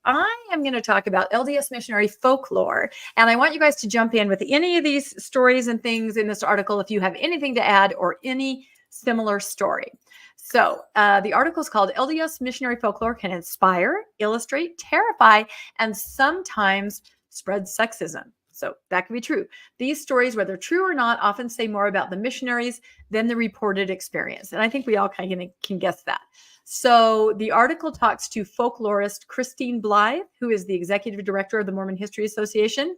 I am going to talk about LDS missionary folklore. And I want you guys to jump in with any of these stories and things in this article if you have anything to add or any similar story. So the article is called LDS Missionary Folklore Can Inspire, Illustrate, Terrify, and Sometimes Spread Sexism. So that can be true. These stories, whether true or not, often say more about the missionaries than the reported experience. And I think we all kind of can guess that. So the article talks to folklorist Christine Blythe, who is the executive director of the Mormon History Association,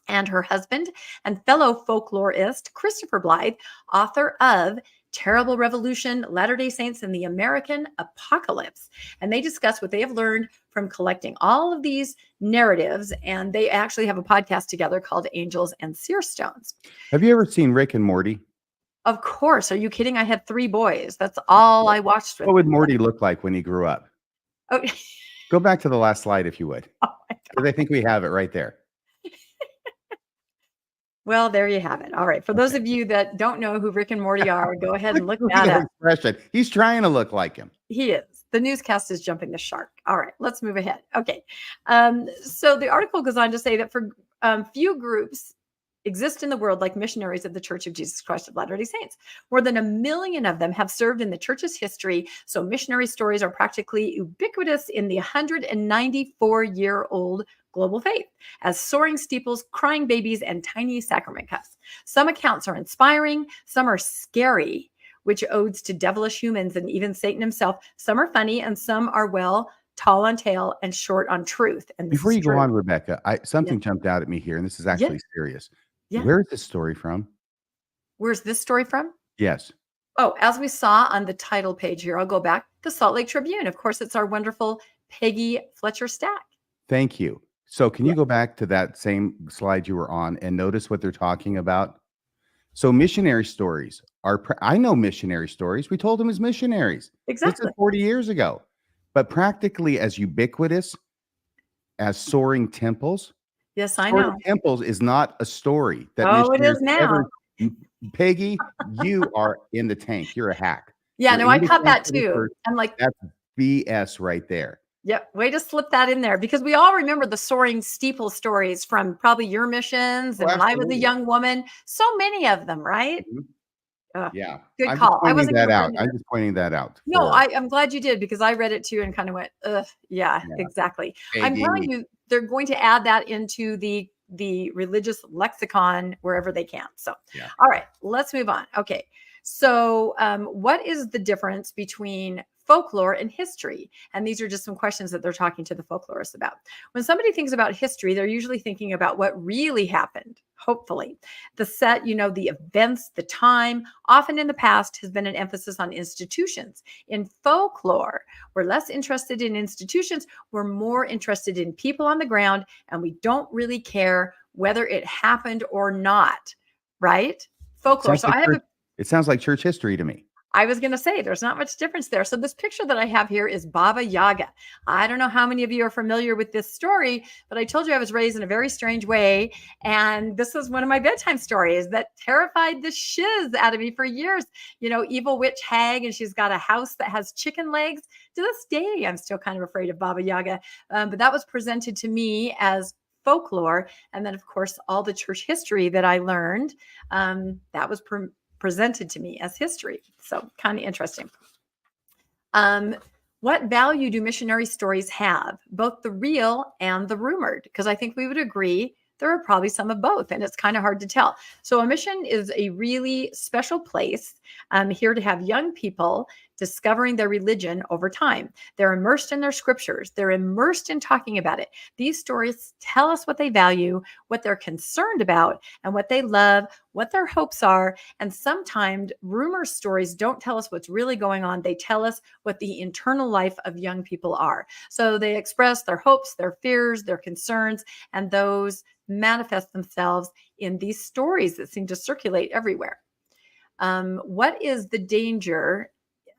and her husband and fellow folklorist Christopher Blythe, author of Terrible Revolution, Latter-day Saints, and the American Apocalypse. And they discuss what they have learned from collecting all of these narratives. And they actually have a podcast together called Angels and Seer Stones. Have you ever seen Rick and Morty? Of course. Are you kidding? I had 3 boys. That's all I watched. What would Morty look like when he grew up? Oh. Go back to the last slide if you would. Oh my God. Because I think we have it right there. Well, there you have it. All right. For those of you that don't know who Rick and Morty are, go ahead and look that up. Expression. He's trying to look like him. He is. The newscast is jumping the shark. All right, let's move ahead. Okay. So the article goes on to say that for few groups exist in the world like missionaries of the Church of Jesus Christ of Latter-day Saints. More than 1 million of them have served in the church's history. So missionary stories are practically ubiquitous in the 194-year-old global faith, as soaring steeples, crying babies, and tiny sacrament cups. Some accounts are inspiring, some are scary, which odes to devilish humans and even Satan himself. Some are funny, and some are, well, tall on tale and short on truth. And before you go on, Rebecca, something jumped out at me here, and this is actually serious. Yeah. Where's this story from? Where's this story from? Yes. Oh, as we saw on the title page here, I'll go back. The Salt Lake Tribune. Of course, it's our wonderful Peggy Fletcher Stack. Thank you. So can you go back to that same slide you were on and notice what they're talking about? So missionary stories are, I know missionary stories. We told them as missionaries. Exactly. This is 40 years ago. But practically as ubiquitous as soaring temples. Yes, I know. Temples is not a story. That it is now. Peggy, you are in the tank. You're a hack. Yeah, no, I caught that too. I'm like, that's BS right there. Yep. Way to slip that in there, because we all remember the soaring steeple stories from probably your missions and when I was a young woman. So many of them, right? Mm-hmm. Yeah. Good call. I wasn't that out. I'm just pointing that out. No, I'm glad you did, because I read it too and kind of went, ugh, yeah, exactly. I'm telling you, they're going to add that into the religious lexicon wherever they can. So, all right, let's move on. Okay. So what is the difference between folklore and history? And these are just some questions that they're talking to the folklorists about. When somebody thinks about history, they're usually thinking about what really happened. Hopefully the set, the events, the time. Often in the past has been an emphasis on institutions. In folklore, we're less interested in institutions. We're more interested in people on the ground, and we don't really care whether it happened or not. Right? Folklore. So it sounds like church history to me. I was going to say there's not much difference there. So this picture that I have here is Baba Yaga. I don't know how many of you are familiar with this story, but I told you I was raised in a very strange way. And this was one of my bedtime stories that terrified the shiz out of me for years. Evil witch hag, and she's got a house that has chicken legs. To this day, I'm still kind of afraid of Baba Yaga. But that was presented to me as folklore. And then, of course, all the church history that I learned, that was presented to me as history. So kind of interesting. What value do missionary stories have? Both the real and the rumored? Because I think we would agree there are probably some of both, and it's kind of hard to tell. So a mission is a really special place here to have young people discovering their religion over time. They're immersed in their scriptures. They're immersed in talking about it. These stories tell us what they value, what they're concerned about, and what they love, what their hopes are. And sometimes rumor stories don't tell us what's really going on. They tell us what the internal life of young people are. So they express their hopes, their fears, their concerns, and those manifest themselves in these stories that seem to circulate everywhere. What is the danger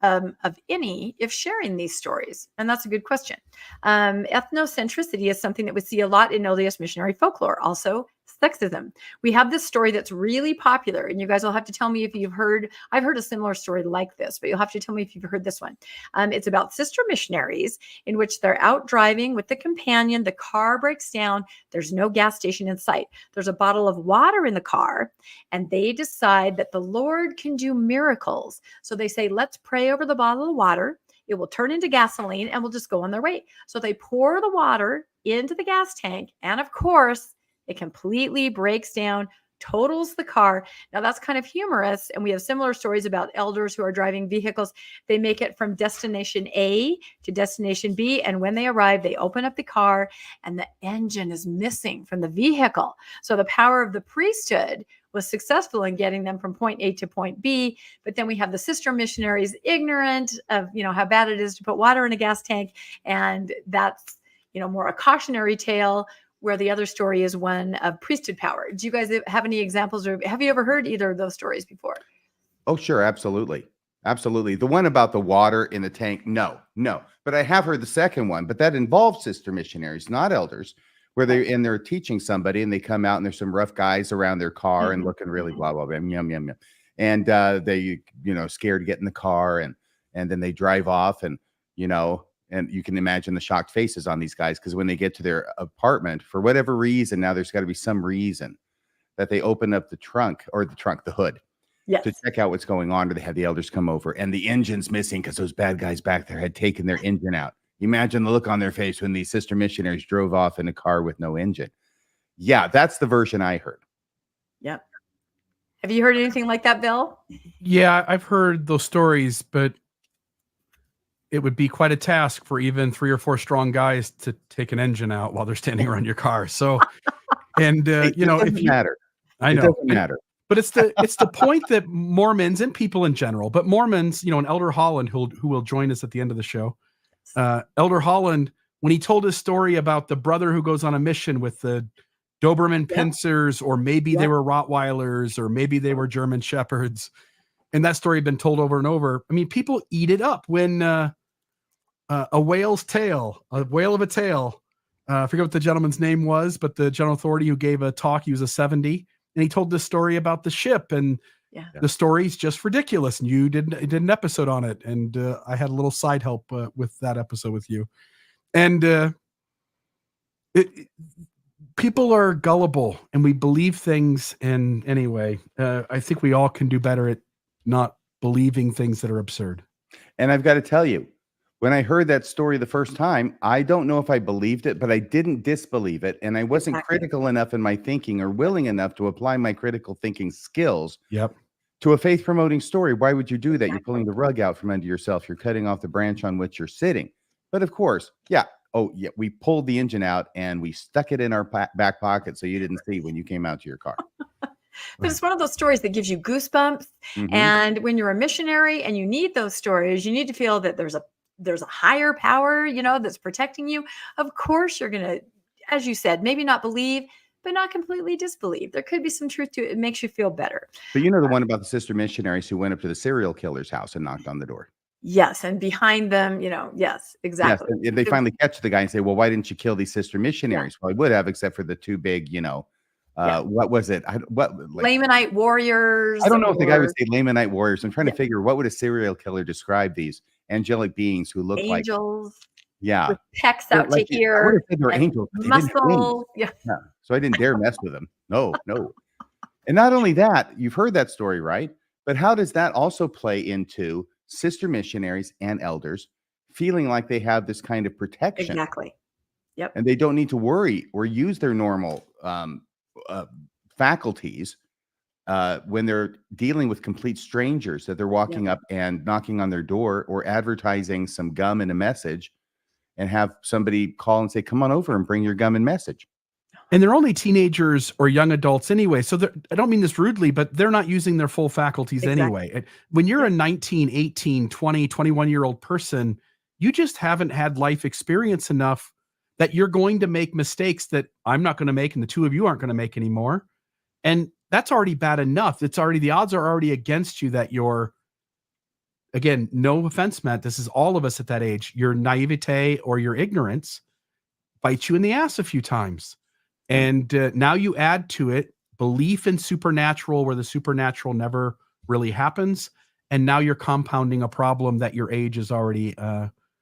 of any if sharing these stories? And that's a good question. Ethnocentricity is something that we see a lot in LDS missionary folklore. Also, sexism. We have this story that's really popular, and you guys will have to tell me if you've heard. I've heard a similar story like this, but you'll have to tell me if you've heard this one. It's about sister missionaries in which they're out driving with the companion. The car breaks down. There's no gas station in sight. There's a bottle of water in the car, and they decide that the Lord can do miracles. So they say, let's pray over the bottle of water. It will turn into gasoline and we'll just go on their way. So they pour the water into the gas tank. And of course, it completely breaks down, totals the car. Now that's kind of humorous. And we have similar stories about elders who are driving vehicles. They make it from destination A to destination B. And when they arrive, they open up the car and the engine is missing from the vehicle. So the power of the priesthood was successful in getting them from point A to point B. But then we have the sister missionaries ignorant of, how bad it is to put water in a gas tank. And that's, more a cautionary tale, where the other story is one of priesthood power. Do you guys have any examples, or have you ever heard either of those stories before? Oh, sure. Absolutely. Absolutely. The one about the water in the tank. No. But I have heard the second one, but that involves sister missionaries, not elders, where they're teaching somebody and they come out and there's some rough guys around their car and looking really blah, blah, blah, yum. And they, scared to get in the car and then they drive off and you can imagine the shocked faces on these guys, because when they get to their apartment, for whatever reason, now there's got to be some reason that they open up the hood to check out what's going on, or they have the elders come over and the engine's missing because those bad guys back there had taken their engine out. Imagine the look on their face when these sister missionaries drove off in a car with no engine. Yeah, that's the version I heard. Yep. Have you heard anything like that, Bill? Yeah, I've heard those stories, but it would be quite a task for even 3 or 4 strong guys to take an engine out while they're standing around your car. So, and it doesn't matter. I know, it doesn't matter. But it's the point that Mormons and people in general, but Mormons, and Elder Holland, who will join us at the end of the show. Elder Holland, when he told his story about the brother who goes on a mission with the Doberman pincers, or maybe they were Rottweilers, or maybe they were German Shepherds, and that story had been told over and over. I mean, people eat it up when a whale of a tale. I forget what the gentleman's name was, but the general authority who gave a talk, he was a 70, and he told this story about the ship, and the story's just ridiculous. And you did an episode on it, and I had a little side help with that episode with you. And people are gullible, and we believe things. And anyway, I think we all can do better at not believing things that are absurd. And I've got to tell you, when I heard that story the first time, I don't know if I believed it, but I didn't disbelieve it. And I wasn't critical enough in my thinking, or willing enough to apply my critical thinking skills to a faith promoting story. Why would you do that? You're pulling the rug out from under yourself. You're cutting off the branch on which you're sitting. But of course, we pulled the engine out and we stuck it in our back pocket so you didn't see when you came out to your car. But it's one of those stories that gives you goosebumps. And when you're a missionary and you need those stories, you need to feel that there's a higher power, that's protecting you. Of course, you're going to, as you said, maybe not believe, but not completely disbelieve. There could be some truth to it. It makes you feel better. But the one about the sister missionaries who went up to the serial killer's house and knocked on the door. Yes. And behind them, yes, exactly. Yes, and they finally catch the guy and say, well, why didn't you kill these sister missionaries? Well, I would have, except for the two big, what was it? Lamanite warriors. I don't know if the guy would say Lamanite warriors. I'm trying to figure, what would a serial killer describe these angelic beings who look like angels? With pecs out to here. I would have said they're angels. Muscles. So I didn't dare mess with them. No. And not only that, you've heard that story, right? But how does that also play into sister missionaries and elders feeling like they have this kind of protection? Exactly. Yep. And they don't need to worry or use their normal faculties when they're dealing with complete strangers that they're walking up and knocking on their door, or advertising some gum and a message, and have somebody call and say, come on over and bring your gum and message. And they're only teenagers or young adults anyway. So I don't mean this rudely, but they're not using their full faculties anyway. When you're a 19, 18, 20, 21-year-old person, you just haven't had life experience enough that you're going to make mistakes that I'm not going to make and the two of you aren't going to make anymore. And that's already bad enough. The odds are already against you that you're, again, no offense, Matt, this is all of us at that age. Your naivete or your ignorance bites you in the ass a few times. And now you add to it belief in supernatural, where the supernatural never really happens. And now you're compounding a problem that your age has already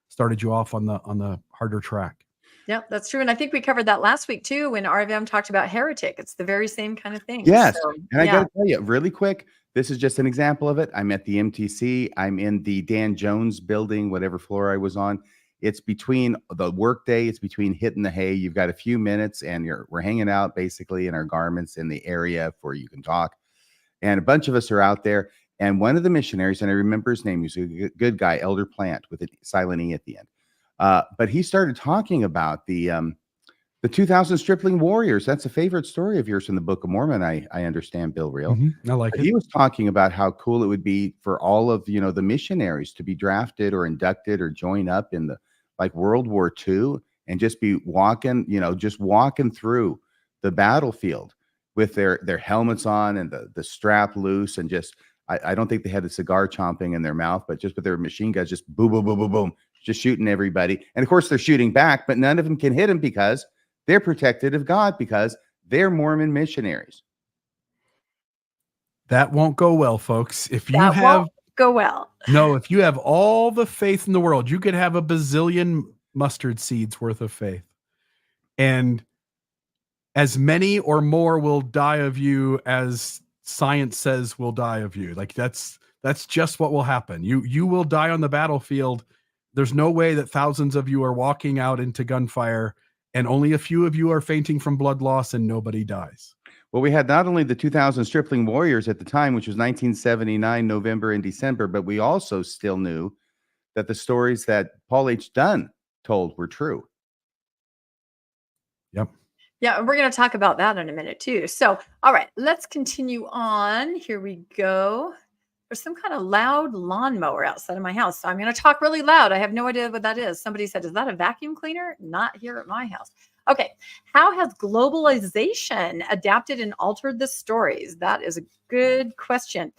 started you off on the harder track. Yeah, that's true. And I think we covered that last week too, when RVM talked about heretic. It's the very same kind of thing. Yes. So, And I got to tell you really quick, this is just an example of it. I'm at the MTC. I'm in the Dan Jones building, whatever floor I was on. It's between the workday. It's between hitting the hay. You've got a few minutes and we're hanging out basically in our garments in the area where you can talk. And a bunch of us are out there. And one of the missionaries, and I remember his name, he's a good guy, Elder Plant with a silent E at the end. But he started talking about the 2000 stripling warriors. That's a favorite story of yours in the Book of Mormon. I understand, Bill Reel. I like it. He was talking about how cool it would be for all of the missionaries to be drafted or inducted or join up in the like World War II and just be walking, just walking through the battlefield with their helmets on and the strap loose and just. I don't think they had the cigar chomping in their mouth, but just with their machine guns, just boom, boom, boom, boom, boom, just shooting everybody. And of course, they're shooting back, but none of them can hit them because they're protected of God because they're Mormon missionaries. That won't go well, folks. If you won't go well. No, if you have all the faith in the world, you could have a bazillion mustard seeds worth of faith. And as many or more will die of you as science says will die of you. Like that's just what will happen. You will die on the battlefield. There's no way that thousands of you are walking out into gunfire and only a few of you are fainting from blood loss and nobody dies. Well, we had not only the 2000 stripling warriors at the time, which was 1979, November and December, but we also still knew that the stories that Paul H. Dunn told were true. Yep. Yeah, we're going to talk about that in a minute too. So, all right, let's continue on. Here we go. There's some kind of loud lawnmower outside of my house. So I'm going to talk really loud. I have no idea what that is. Somebody said, is that a vacuum cleaner? Not here at my house. Okay. How has globalization adapted and altered the stories? That is a good question.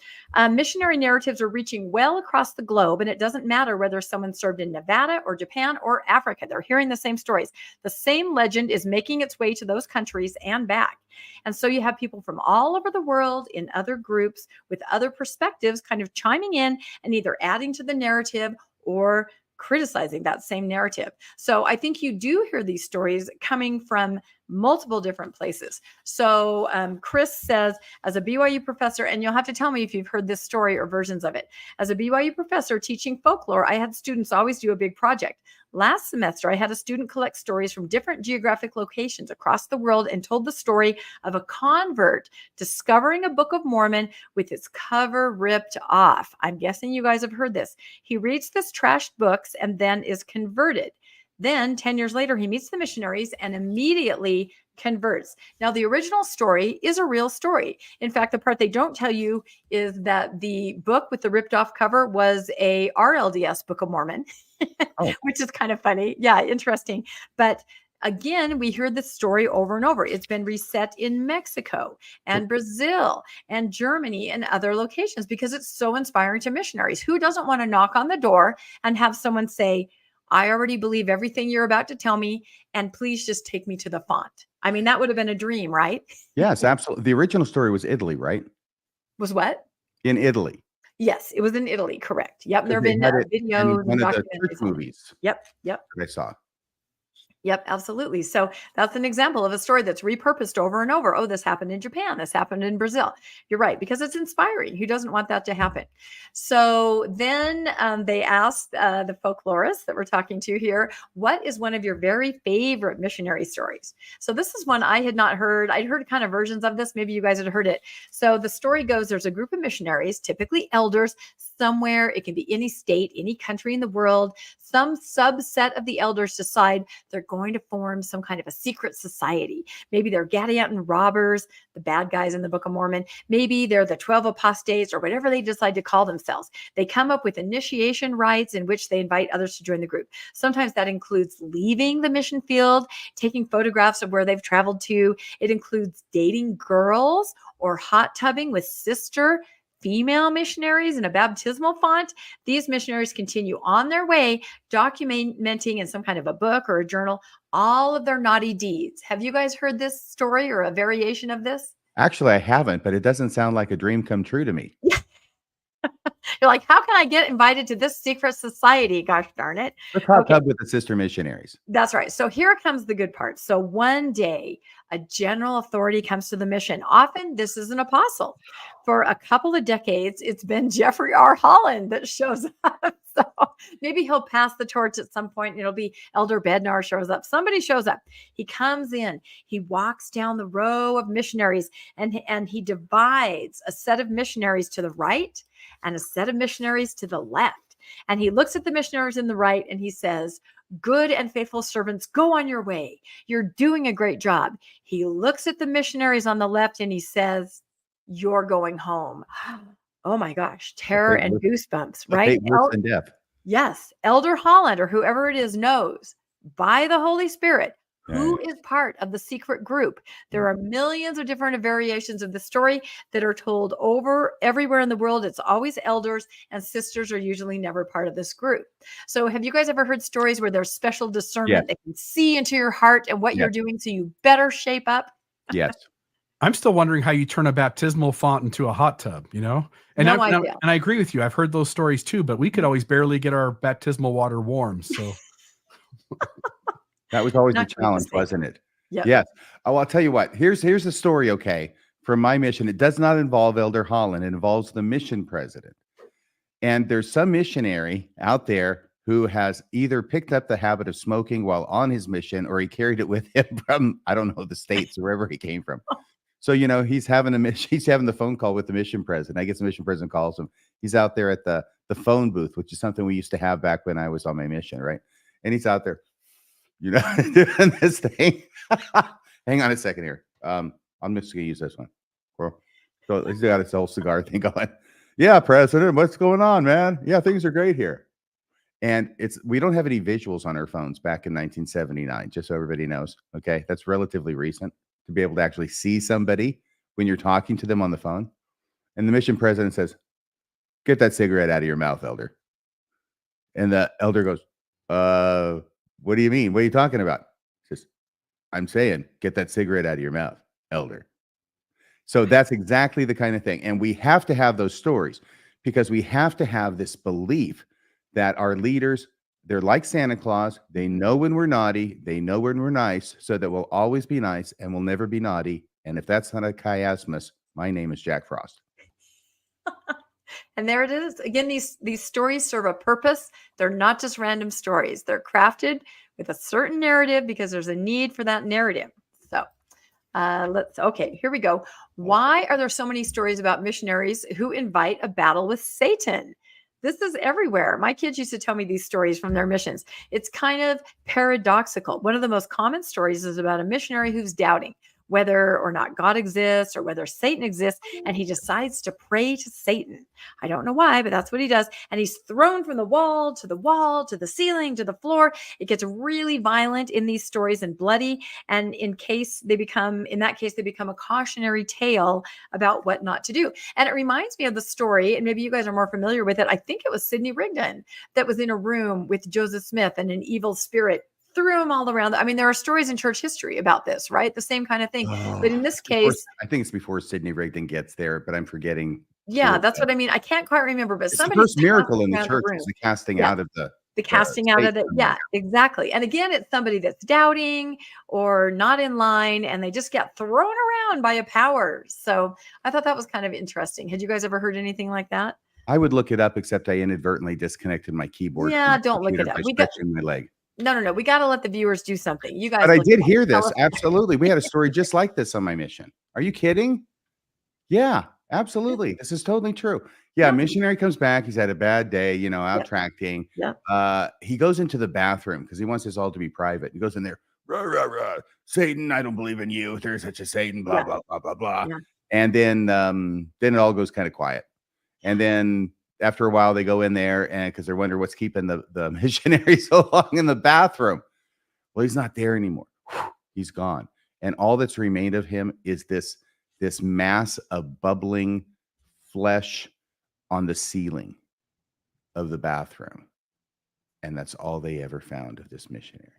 Missionary narratives are reaching well across the globe, and it doesn't matter whether someone served in Nevada or Japan or Africa. They're hearing the same stories. The same legend is making its way to those countries and back. And so you have people from all over the world in other groups with other perspectives kind of chiming in and either adding to the narrative or criticizing that same narrative. So I think you do hear these stories coming from multiple different places. So Chris says, as a BYU professor, and you'll have to tell me if you've heard this story or versions of it. As a BYU professor teaching folklore, I had students always do a big project. Last semester, I had a student collect stories from different geographic locations across the world and told the story of a convert discovering a Book of Mormon with its cover ripped off. I'm guessing you guys have heard this. He reads this trashed books and then is converted. Then 10 years later, he meets the missionaries and immediately converts. Now, the original story is a real story. In fact, the part they don't tell you is that the book with the ripped off cover was a RLDS Book of Mormon, which is kind of funny. Yeah, interesting. But again, we hear this story over and over. It's been reset in Mexico and Brazil and Germany and other locations because it's so inspiring to missionaries. Who doesn't want to knock on the door and have someone say, I already believe everything you're about to tell me, and please just take me to the font. I mean, that would have been a dream, right? Yes, absolutely. The original story was Italy, right? Was what? In Italy. Yes, it was in Italy, correct. Yep, there have been videos one and of the documentaries. church movies. Yep. That I saw. Yep, absolutely. So that's an example of a story that's repurposed over and over. Oh, this happened in Japan. This happened in Brazil. You're right, because it's inspiring. Who doesn't want that to happen? So then they asked the folklorists that we're talking to here, what is one of your very favorite missionary stories? So this is one I had not heard. I'd heard kind of versions of this. Maybe you guys had heard it. So the story goes, there's a group of missionaries, typically elders, somewhere. It can be any state, any country in the world. Some subset of the elders decide they're going to form some kind of a secret society. Maybe they're Gadianton robbers, the bad guys in the Book of Mormon. Maybe they're the 12 apostates or whatever they decide to call themselves. They come up with initiation rites in which they invite others to join the group. Sometimes that includes leaving the mission field, taking photographs of where they've traveled to. It includes dating girls or hot tubbing with sister female missionaries in a baptismal font, these missionaries continue on their way, documenting in some kind of a book or a journal all of their naughty deeds. Have you guys heard this story or a variation of this? Actually, I haven't, but it doesn't sound like a dream come true to me. You're like, how can I get invited to this secret society? Gosh darn it. Let's hot Okay. tub with the sister missionaries. That's right. So here comes the good part. So one day, a general authority comes to the mission. Often this is an apostle. For a couple of decades, it's been Jeffrey R. Holland that shows up. So maybe he'll pass the torch at some point. It'll be Elder Bednar shows up. Somebody shows up. He comes in. He walks down the row of missionaries, and he divides a set of missionaries to the right and a set of missionaries to the left. And he looks at the missionaries in the right and he says, "Good and faithful servants, go on your way. You're doing a great job." He looks at the missionaries on the left and he says, "You're going home." Oh my gosh, terror and goosebumps, A right? fate worse than death. Yes, Elder Holland or whoever it is knows by the Holy Spirit who is part of the secret group. There are millions of different variations of the story that are told over everywhere in the world. It's always elders, and sisters are usually never part of this group. So have you guys ever heard stories where there's special discernment that can see into your heart and what you're doing, so you better shape up? Yes. I'm still wondering how you turn a baptismal font into a hot tub, you know? And No and idea. I agree with you. I've heard those stories too, but we could always barely get our baptismal water warm. So That was always Not the quite the challenge, same. wasn't it? Yep. Yes. Oh, I'll tell you what. Here's the story, okay, from my mission. It does not involve Elder Holland. It involves the mission president. And there's some missionary out there who has either picked up the habit of smoking while on his mission, or he carried it with him from, I don't know, the States or wherever he came from. So, he's having the phone call with the mission president. I guess the mission president calls him. He's out there at the phone booth, which is something we used to have back when I was on my mission, right? And he's out there, doing this thing. Hang on a second here. I'm just gonna use this one. So he's got his whole cigar thing going. Yeah, President, what's going on, man? Yeah, things are great here. And we don't have any visuals on our phones back in 1979, just so everybody knows. Okay, that's relatively recent to be able to actually see somebody when you're talking to them on the phone. And the mission president says, "Get that cigarette out of your mouth, Elder." And the elder goes, "What do you mean? What are you talking about?" He says, "I'm saying, get that cigarette out of your mouth, Elder." So that's exactly the kind of thing. And we have to have those stories, because we have to have this belief that our leaders, they're like Santa Claus. They know when we're naughty. They know when we're nice, so that we'll always be nice and we'll never be naughty. And if that's not a chiasmus, my name is Jack Frost. And there it is. Again, these stories serve a purpose. They're not just random stories. They're crafted with a certain narrative because there's a need for that narrative. So okay, here we go. Why are there so many stories about missionaries who invite a battle with Satan? This is everywhere. My kids used to tell me these stories from their missions. It's kind of paradoxical. One of the most common stories is about a missionary who's doubting whether or not God exists or whether Satan exists, and he decides to pray to Satan. I don't know why, but that's what he does. And he's thrown from the wall, to the ceiling, to the floor. It gets really violent in these stories and bloody. And in that case, they become a cautionary tale about what not to do. And it reminds me of the story, and maybe you guys are more familiar with it. I think it was Sidney Rigdon that was in a room with Joseph Smith, and an evil spirit threw them all around. I mean, there are stories in church history about this, right? The same kind of thing. But in this case, I think it's before Sidney Rigdon gets there, but I'm forgetting. Yeah, that's what I mean. I can't quite remember, but It's somebody the first miracle in the church is the casting out of the casting out of it. Yeah, exactly. And again, it's somebody that's doubting or not in line, and they just get thrown around by a power. So I thought that was kind of interesting. Had you guys ever heard anything like that? I would look it up, except I inadvertently disconnected my keyboard. Yeah, don't look it up. We got my leg. No. We got to let the viewers do something. You guys. But I did hear this. Absolutely. We had a story just like this on my mission. Are you kidding? Yeah, absolutely. This is totally true. Yeah, missionary comes back. He's had a bad day, out tracting. Yeah. He goes into the bathroom because he wants this all to be private. He goes in there, rah, rah, rah. Satan, I don't believe in you. There's such a Satan, blah, blah, blah, blah, blah. Yeah. And then it all goes kind of quiet. And then after a while, they go in there and because they're wondering what's keeping the missionary so long in the bathroom. Well, he's not there anymore. He's gone. And all that's remained of him is this mass of bubbling flesh on the ceiling of the bathroom. And that's all they ever found of this missionary.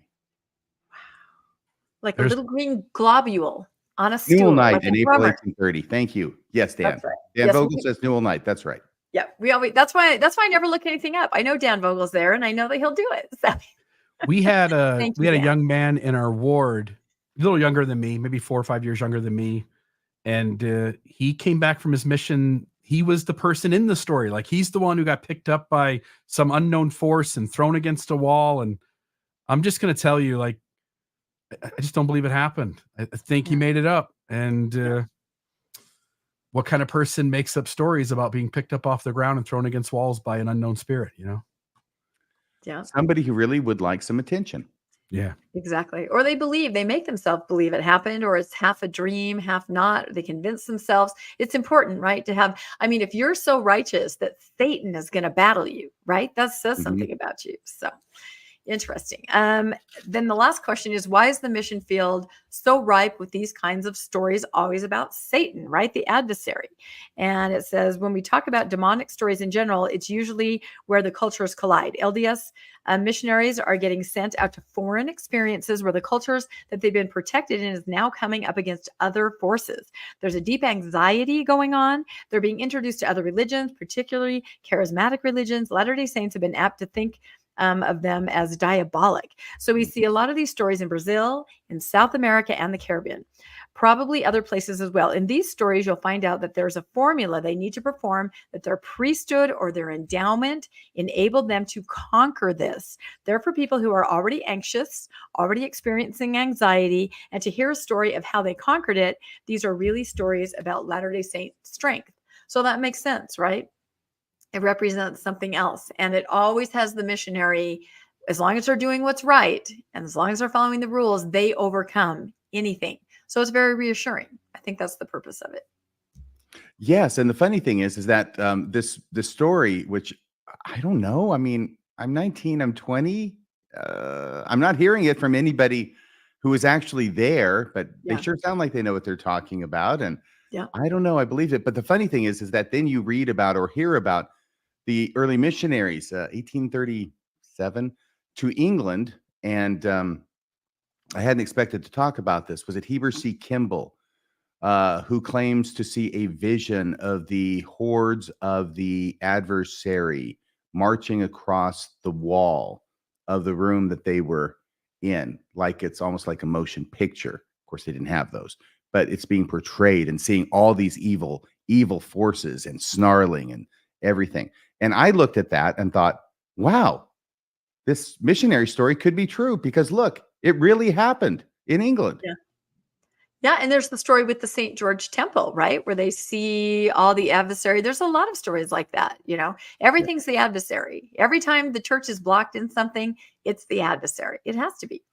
Like There's- a little green globule on a Newell stool. Knight Like in a April drummer. 1830. Thank you. Yes, Dan. That's right. Dan Yes, Vogel says Newell Knight. That's right. Yeah, that's why I never look anything up. I know Dan Vogel's there, and I know that he'll do it. So. We had a Thank we you, had a Dan. young man in our ward, a little younger than me, maybe 4 or 5 years younger than me, and he came back from his mission. He was the person in the story. Like, he's the one who got picked up by some unknown force and thrown against a wall. And I'm just going to tell you, like, I just don't believe it happened. I think he made it up. And what kind of person makes up stories about being picked up off the ground and thrown against walls by an unknown spirit, you know? Yeah, Somebody who really would like some attention. Yeah. exactly. Or they make themselves believe it happened, or it's half a dream, half not. They convince themselves. It's important, right? To have, I mean, if you're so righteous that Satan is going to battle you, right? That says something about you. So interesting. Then the last question is, why is the mission field so ripe with these kinds of stories always about Satan, right? The adversary. And it says, when we talk about demonic stories in general, it's usually where the cultures collide. LDS missionaries are getting sent out to foreign experiences where the cultures that they've been protected in is now coming up against other forces. There's a deep anxiety going on. They're being introduced to other religions, particularly charismatic religions. Latter-day Saints have been apt to think of them as diabolic. So we see a lot of these stories in Brazil, in South America, and the Caribbean, probably other places as well. In these stories, you'll find out that there's a formula they need to perform, that their priesthood or their endowment enabled them to conquer this. They're for people who are already anxious, already experiencing anxiety, and to hear a story of how they conquered it. These are really stories about Latter-day Saint strength. So that makes sense, right? It represents something else. And it always has the missionary, as long as they're doing what's right, and as long as they're following the rules, they overcome anything. So it's very reassuring. I think that's the purpose of it. Yes, and the funny thing is that this story, which I don't know. I mean, I'm 19, I'm 20. I'm not hearing it from anybody who is actually there, but they sure sound like they know what they're talking about. And I don't know. I believe it. But the funny thing is that then you read about or hear about the early missionaries, 1837 to England. And I hadn't expected to talk about this. Was it Heber C. Kimball, who claims to see a vision of the hordes of the adversary marching across the wall of the room that they were in, like it's almost like a motion picture. Of course, they didn't have those, but it's being portrayed and seeing all these evil forces and snarling and everything. And I looked at that and thought, wow, this missionary story could be true, because look, it really happened in England. Yeah, and there's the story with the St. George Temple, right? Where they see all the adversary. There's a lot of stories like that, you know. Everything's the adversary. Every time the church is blocked in something, it's the adversary. It has to be.